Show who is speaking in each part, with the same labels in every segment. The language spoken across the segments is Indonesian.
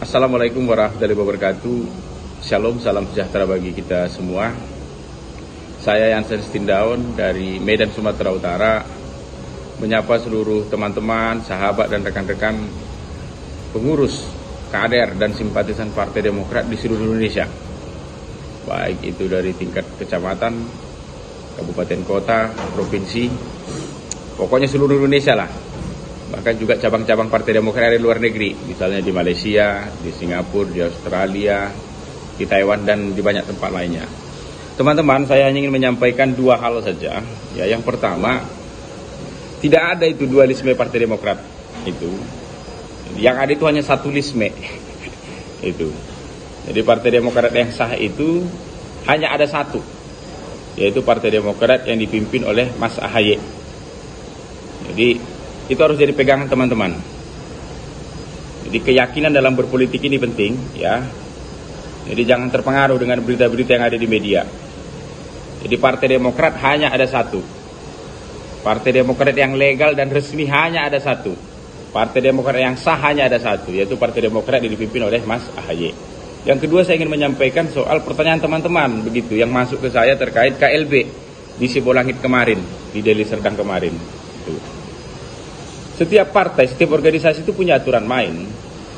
Speaker 1: Assalamualaikum warahmatullahi wabarakatuh. Shalom, salam sejahtera bagi kita semua. Saya Yansen Stindaun dari Medan, Sumatera Utara, menyapa seluruh teman-teman, sahabat dan rekan-rekan pengurus, kader dan simpatisan Partai Demokrat di seluruh Indonesia. Baik itu dari tingkat kecamatan, kabupaten kota, provinsi, pokoknya seluruh Indonesia lah. Bahkan juga cabang-cabang Partai Demokrat dari luar negeri, misalnya di Malaysia, di Singapura, di Australia, di Taiwan, dan di banyak tempat lainnya. Teman-teman, saya hanya ingin menyampaikan dua hal saja. Ya, yang pertama, tidak ada itu dualisme Partai Demokrat itu. Yang ada itu hanya satu lisme. Itu. Jadi Partai Demokrat yang sah itu hanya ada satu, yaitu Partai Demokrat yang dipimpin oleh Mas AHY. Jadi itu harus jadi pegangan teman-teman. Jadi keyakinan dalam berpolitik ini penting, ya. Jadi jangan terpengaruh dengan berita-berita yang ada di media. Jadi Partai Demokrat hanya ada satu. Partai Demokrat yang legal dan resmi hanya ada satu. Partai Demokrat yang sah hanya ada satu, yaitu Partai Demokrat yang dipimpin oleh Mas AHY. Yang kedua, saya ingin menyampaikan soal pertanyaan teman-teman begitu yang masuk ke saya terkait KLB di Sibolangit kemarin, di Deli Serdang kemarin. Setiap partai, setiap organisasi itu punya aturan main,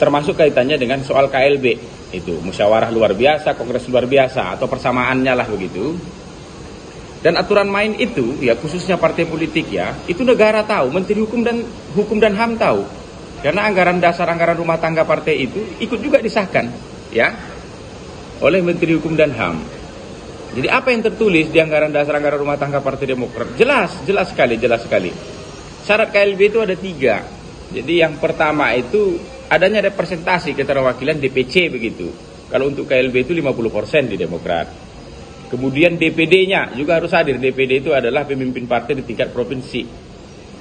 Speaker 1: termasuk kaitannya dengan soal KLB. Itu musyawarah luar biasa, kongres luar biasa, atau persamaannya lah begitu. Dan aturan main itu, ya khususnya partai politik ya, itu negara tahu, Menteri Hukum dan HAM tahu. Karena anggaran dasar, anggaran rumah tangga partai itu ikut juga disahkan, ya, oleh Menteri Hukum dan HAM. Jadi apa yang tertulis di anggaran dasar, anggaran rumah tangga Partai Demokrat? Jelas sekali. Syarat KLB itu ada 3. Jadi yang pertama itu adanya representasi keterwakilan DPC begitu. Kalau untuk KLB itu 50% di Demokrat. Kemudian DPD-nya juga harus hadir. DPD itu adalah pemimpin partai di tingkat provinsi.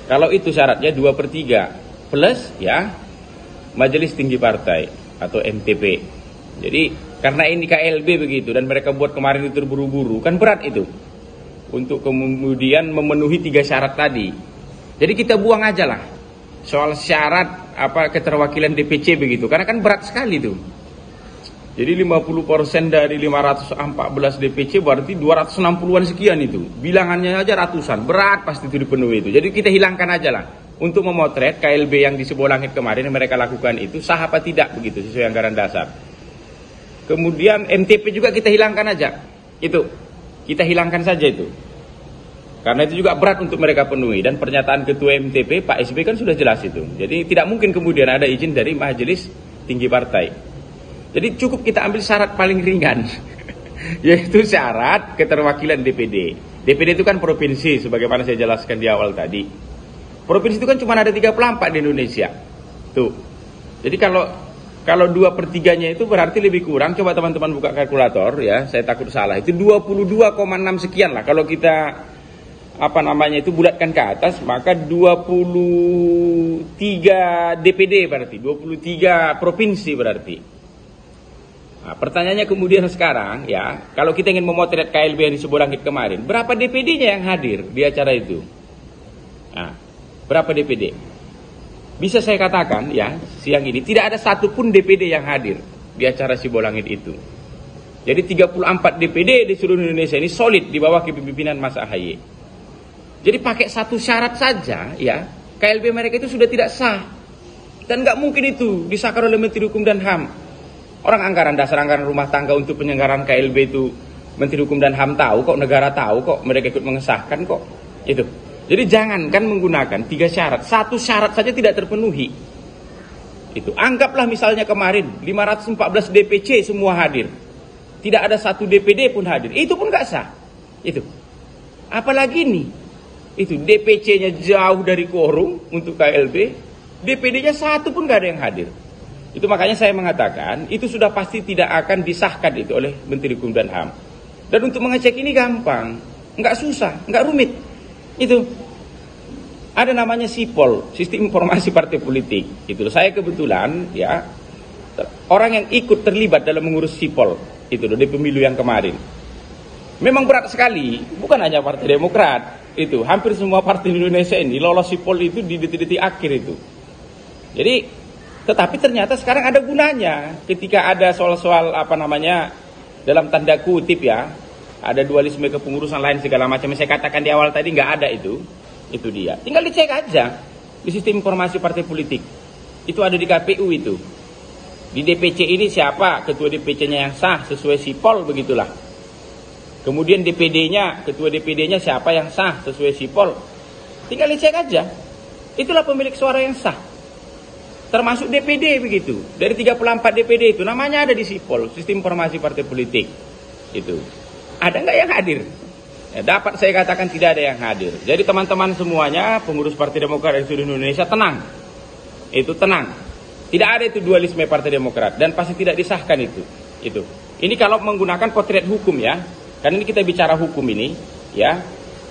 Speaker 1: Kalau itu syaratnya 2/3 plus ya Majelis Tinggi Partai atau MTP. Jadi karena ini KLB begitu dan mereka buat kemarin itu terburu-buru, kan berat itu untuk kemudian memenuhi 3 syarat tadi. Jadi kita buang aja lah soal syarat keterwakilan DPC begitu, karena kan berat sekali tuh. Jadi 50% dari 514 DPC berarti 260-an sekian itu. Bilangannya aja ratusan, berat pasti itu dipenuhi itu. Jadi kita hilangkan aja lah untuk memotret KLB yang di Sibolangit kemarin yang mereka lakukan itu sah apa tidak begitu sesuai anggaran dasar. Kemudian MTP juga kita hilangkan aja. Itu kita hilangkan saja itu. Karena itu juga berat untuk mereka penuhi. Dan pernyataan Ketua MTP, Pak SB kan sudah jelas itu. Jadi tidak mungkin kemudian ada izin dari Majelis Tinggi Partai. Jadi cukup kita ambil syarat paling ringan. Yaitu syarat keterwakilan DPD. DPD itu kan provinsi, sebagaimana saya jelaskan di awal tadi. Provinsi itu kan cuma ada 34 di Indonesia. Tuh. Jadi kalau 2/3-nya itu berarti lebih kurang. Coba teman-teman buka kalkulator ya. Saya takut salah. Itu 22,6 sekian lah. Kalau kita itu bulatkan ke atas, maka 23 DPD berarti, 23 provinsi berarti. Nah, pertanyaannya kemudian sekarang ya, kalau kita ingin memotret KLB yang di Sibolangit kemarin, berapa DPD-nya yang hadir di acara itu? Nah, berapa DPD? Bisa saya katakan ya, siang ini tidak ada satupun DPD yang hadir di acara Sibolangit itu. Jadi 34 DPD di seluruh Indonesia ini solid di bawah kepemimpinan Mas AHY. Jadi pakai satu syarat saja ya, KLB mereka itu sudah tidak sah. Dan nggak mungkin itu disahkan oleh Menteri Hukum dan HAM. Orang anggaran dasar, anggaran rumah tangga untuk penyelenggaraan KLB itu Menteri Hukum dan HAM tahu kok, negara tahu kok, mereka ikut mengesahkan kok. Itu. Jadi jangankan menggunakan 3 syarat, satu syarat saja tidak terpenuhi. Itu. Anggaplah misalnya kemarin 514 DPC semua hadir. Tidak ada satu DPD pun hadir. Itu pun nggak sah. Itu. Apalagi nih? Itu DPC-nya jauh dari quorum untuk KLB, DPD-nya satu pun gak ada yang hadir. Itu makanya saya mengatakan itu sudah pasti tidak akan disahkan itu oleh Menteri Hukum dan HAM. Dan untuk mengecek ini gampang, nggak susah, nggak rumit. Itu ada namanya SIPOL, Sistem Informasi Partai Politik. Itu saya kebetulan ya orang yang ikut terlibat dalam mengurus SIPOL itu di pemilu yang kemarin. Memang berat sekali, bukan hanya Partai Demokrat. Itu hampir semua partai di Indonesia ini lolos SIPOL itu di detik-detik akhir itu. Jadi Tetapi ternyata sekarang ada gunanya ketika ada soal-soal dalam tanda kutip ya, ada dualisme kepengurusan lain segala macam. Saya katakan di awal tadi nggak ada itu dia. Tinggal dicek aja di sistem informasi partai politik. Itu ada di KPU itu. Di DPC ini siapa ketua DPC-nya yang sah sesuai sipol begitulah. Kemudian DPD-nya, ketua DPD-nya siapa yang sah sesuai sipol. Tinggal dicek aja. Itulah pemilik suara yang sah. Termasuk DPD begitu. Dari 34 DPD itu namanya ada di sipol, sistem informasi partai politik. Itu. Ada nggak yang hadir? Ya, dapat saya katakan tidak ada yang hadir. Jadi teman-teman semuanya, pengurus Partai Demokrat di seluruh Indonesia tenang. Itu tenang. Tidak ada itu dualisme Partai Demokrat dan pasti tidak disahkan itu. Ini kalau menggunakan potret hukum ya. Karena ini kita bicara hukum ini ya.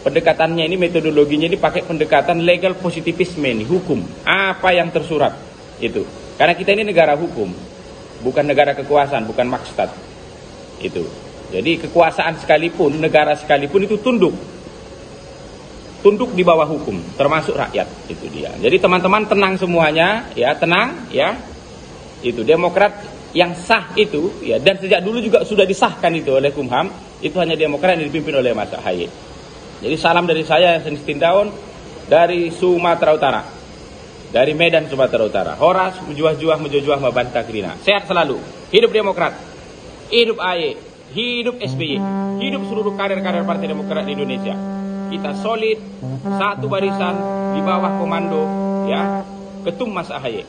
Speaker 1: Pendekatannya ini, metodologinya ini pakai pendekatan legal positivisme ini, hukum. Apa yang tersurat itu. Karena kita ini negara hukum, bukan negara kekuasaan, bukan maksud. Itu. Jadi kekuasaan sekalipun, negara sekalipun itu tunduk di bawah hukum, termasuk rakyat. Itu dia. Jadi teman-teman tenang semuanya, ya tenang, ya. Itu Demokrat yang sah itu, ya, dan sejak dulu juga sudah disahkan itu oleh Kumham. Itu hanya Demokrat yang dipimpin oleh Mas Ahaye. Jadi salam dari saya, Senistin Daun, dari Sumatera Utara, dari Medan Sumatera Utara. Horas mujuah membantah Krina. Sehat selalu. Hidup Demokrat, hidup AY, hidup SBY, hidup seluruh kader-kader Partai Demokrat di Indonesia. Kita solid, satu barisan di bawah komando ya Ketum Mas Ahaye.